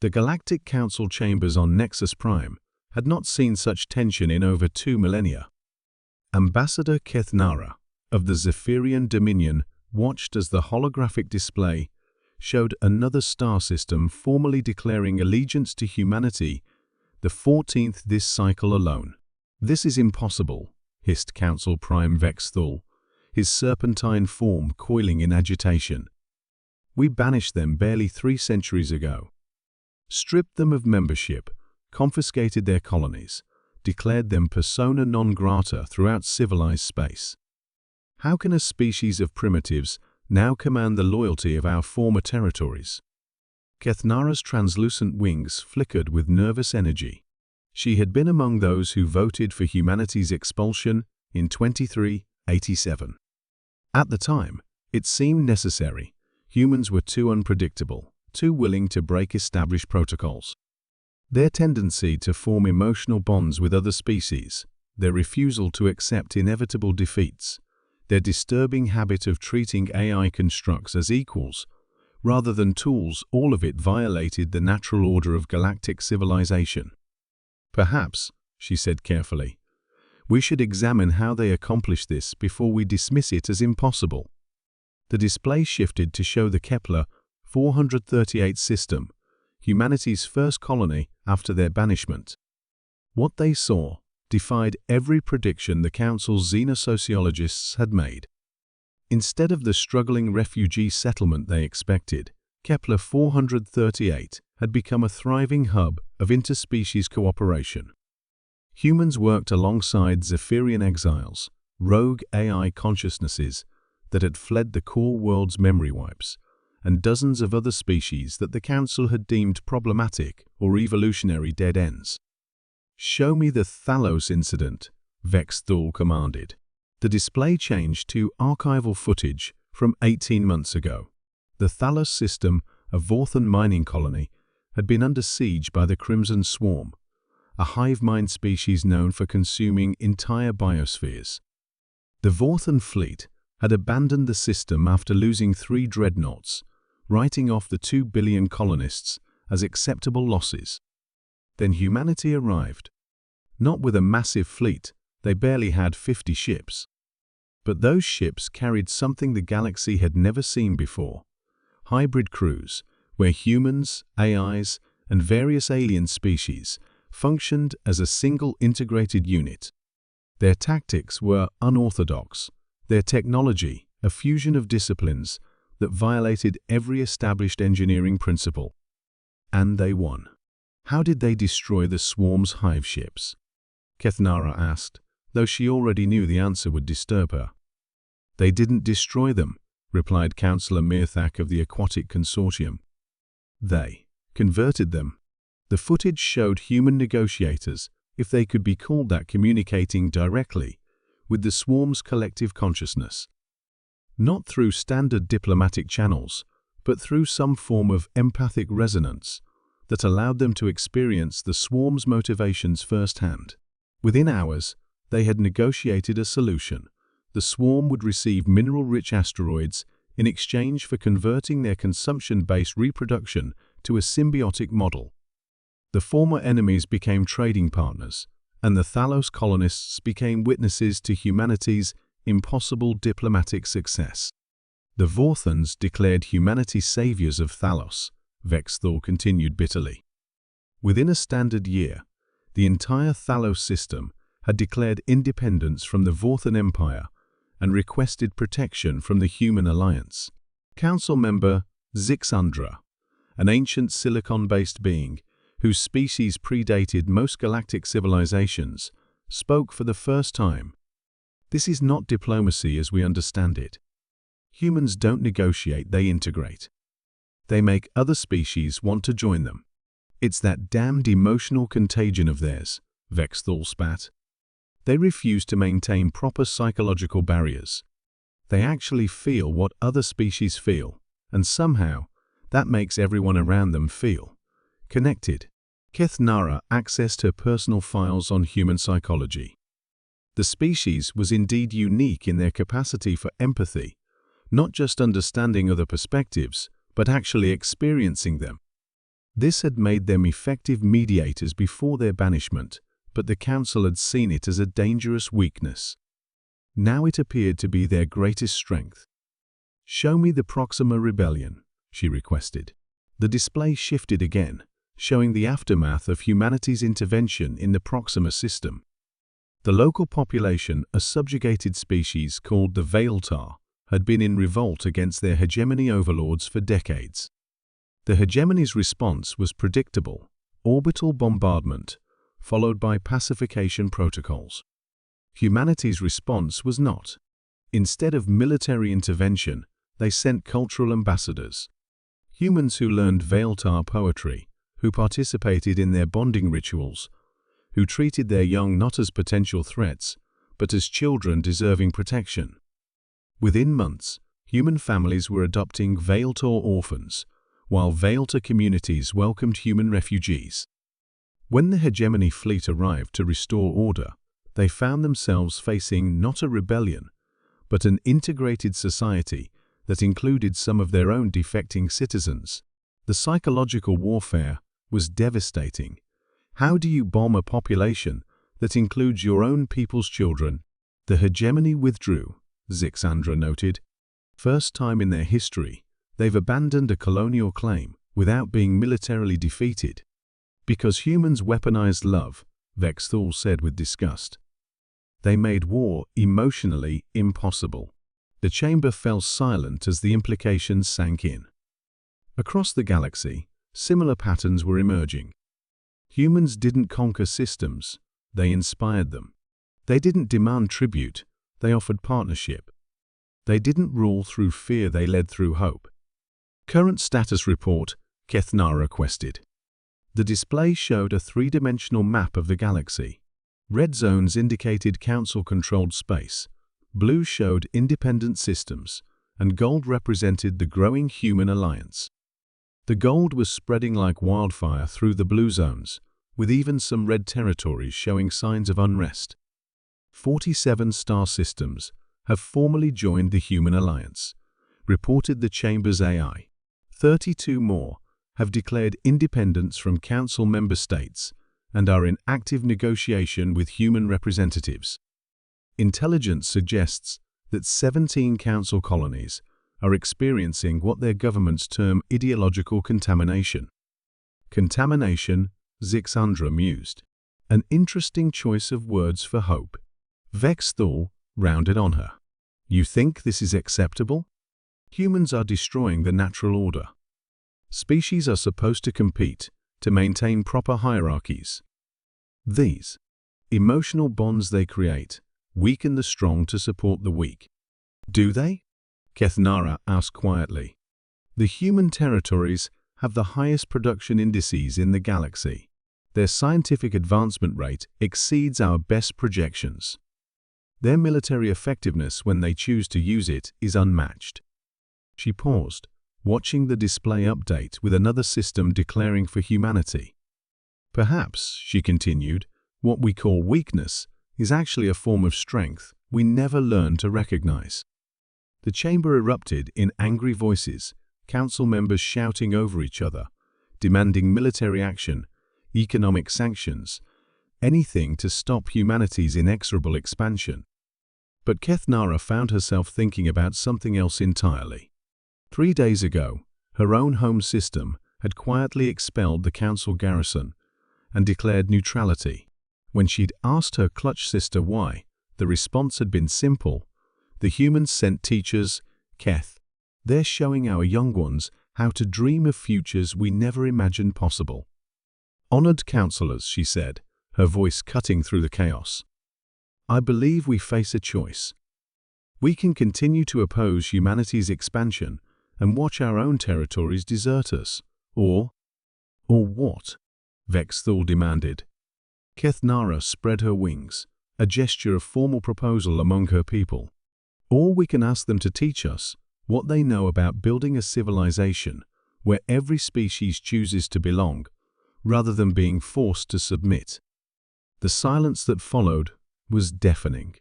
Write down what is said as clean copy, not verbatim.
The Galactic Council chambers on Nexus Prime had not seen such tension in over 2 millennia. Ambassador Kethnara of the Zephyrian Dominion watched as the holographic display showed another star system formally declaring allegiance to humanity, the 14th this cycle alone. "This is impossible," hissed Council Prime Vex Thul, his serpentine form coiling in agitation. "We banished them barely 3 centuries ago. Stripped them of membership, confiscated their colonies, declared them persona non grata throughout civilized space. How can a species of primitives now command the loyalty of our former territories?" Kethnara's translucent wings flickered with nervous energy. She had been among those who voted for humanity's expulsion in 2387. At the time, it seemed necessary. Humans were too unpredictable, too willing to break established protocols. Their tendency to form emotional bonds with other species, their refusal to accept inevitable defeats, their disturbing habit of treating AI constructs as equals rather than tools, all of it violated the natural order of galactic civilization. "Perhaps," she said carefully, "we should examine how they accomplish this before we dismiss it as impossible." The display shifted to show the Kepler 438 system, humanity's first colony after their banishment. What they saw defied every prediction the Council's xenosociologists had made. Instead of the struggling refugee settlement they expected, Kepler 438 had become a thriving hub of interspecies cooperation. Humans worked alongside Zephyrian exiles, rogue AI consciousnesses that had fled the core world's memory wipes, and dozens of other species that the Council had deemed problematic or evolutionary dead ends. "Show me the Thalos incident," Vex Thul commanded. The display changed to archival footage from 18 months ago. The Thalos system, a Vorthan mining colony, had been under siege by the Crimson Swarm, a hive mind species known for consuming entire biospheres. The Vorthan fleet had abandoned the system after losing 3 dreadnoughts, writing off the 2 billion colonists as acceptable losses. Then humanity arrived. Not with a massive fleet, they barely had 50 ships. But those ships carried something the galaxy had never seen before: hybrid crews, where humans, AIs, and various alien species functioned as a single integrated unit. Their tactics were unorthodox, their technology a fusion of disciplines that violated every established engineering principle. And they won. How did they destroy the Swarm's hive ships? Kethnara asked, though she already knew the answer would disturb her. "They didn't destroy them," replied Councillor Mirthak of the Aquatic Consortium. "They converted them." The footage showed human negotiators, if they could be called that, communicating directly with the Swarm's collective consciousness. Not through standard diplomatic channels, but through some form of empathic resonance that allowed them to experience the Swarm's motivations firsthand. Within hours, they had negotiated a solution. The Swarm would receive mineral-rich asteroids in exchange for converting their consumption-based reproduction to a symbiotic model. The former enemies became trading partners, and the Thalos colonists became witnesses to humanity's impossible diplomatic success. The Vorthans declared humanity saviors of Thalos, Vex Thul continued bitterly. Within a standard year, the entire Thalos system had declared independence from the Vorthan Empire and requested protection from the Human Alliance. Council member Zixandra, an ancient silicon-based being whose species predated most galactic civilizations, spoke for the first time. "This is not diplomacy as we understand it. Humans don't negotiate, they integrate. They make other species want to join them. It's that damned emotional contagion of theirs," Vex Thul spat. "They refuse to maintain proper psychological barriers. They actually feel what other species feel, and somehow that makes everyone around them feel connected." Kethnara accessed her personal files on human psychology. The species was indeed unique in their capacity for empathy, not just understanding other perspectives, but actually experiencing them. This had made them effective mediators before their banishment, but the council had seen it as a dangerous weakness. Now it appeared to be their greatest strength. "Show me the Proxima Rebellion," she requested. The display shifted again, showing the aftermath of humanity's intervention in the Proxima system. The local population, a subjugated species called the Veiltar, had been in revolt against their hegemony overlords for decades. The hegemony's response was predictable: orbital bombardment, followed by pacification protocols. Humanity's response was not. Instead of military intervention, they sent cultural ambassadors. Humans who learned Veiltar poetry, who participated in their bonding rituals, who treated their young not as potential threats, but as children deserving protection. Within months, human families were adopting Veiltar orphans, while Veiltar communities welcomed human refugees. When the hegemony fleet arrived to restore order, they found themselves facing not a rebellion, but an integrated society that included some of their own defecting citizens. The psychological warfare was devastating. How do you bomb a population that includes your own people's children? The hegemony withdrew, Zixandra noted. First time in their history, they've abandoned a colonial claim without being militarily defeated. Because humans weaponized love, Vexthul said with disgust. They made war emotionally impossible. The chamber fell silent as the implications sank in. Across the galaxy, similar patterns were emerging. Humans didn't conquer systems, they inspired them. They didn't demand tribute, they offered partnership. They didn't rule through fear, they led through hope. Current status report, Kethnara requested. The display showed a three-dimensional map of the galaxy. Red zones indicated council-controlled space, blue showed independent systems, and gold represented the growing human alliance. The gold was spreading like wildfire through the blue zones, with even some red territories showing signs of unrest. 47 star systems have formally joined the human alliance, reported the Chamber's AI. 32 more have declared independence from council member states and are in active negotiation with human representatives. Intelligence suggests that 17 council colonies are experiencing what their governments term ideological contamination. Contamination, Zixandra mused. An interesting choice of words for hope. Vexthul rounded on her. You think this is acceptable? Humans are destroying the natural order. Species are supposed to compete to maintain proper hierarchies. These emotional bonds they create weaken the strong to support the weak. Do they? Kethnara asked quietly. The human territories have the highest production indices in the galaxy. Their scientific advancement rate exceeds our best projections. Their military effectiveness when they choose to use it is unmatched. She paused, watching the display update with another system declaring for humanity. Perhaps, she continued, what we call weakness is actually a form of strength we never learn to recognize. The chamber erupted in angry voices, council members shouting over each other, demanding military action, economic sanctions, anything to stop humanity's inexorable expansion. But Kethnara found herself thinking about something else entirely. 3 days ago, her own home system had quietly expelled the council garrison and declared neutrality. When she'd asked her clutch sister why, the response had been simple. The humans sent teachers, Keth. They're showing our young ones how to dream of futures we never imagined possible. Honored counselors, she said, her voice cutting through the chaos. I believe we face a choice. We can continue to oppose humanity's expansion and watch our own territories desert us. Or what? Vexthul demanded. Kethnara spread her wings, a gesture of formal proposal among her people. Or we can ask them to teach us what they know about building a civilization where every species chooses to belong, rather than being forced to submit. The silence that followed was deafening.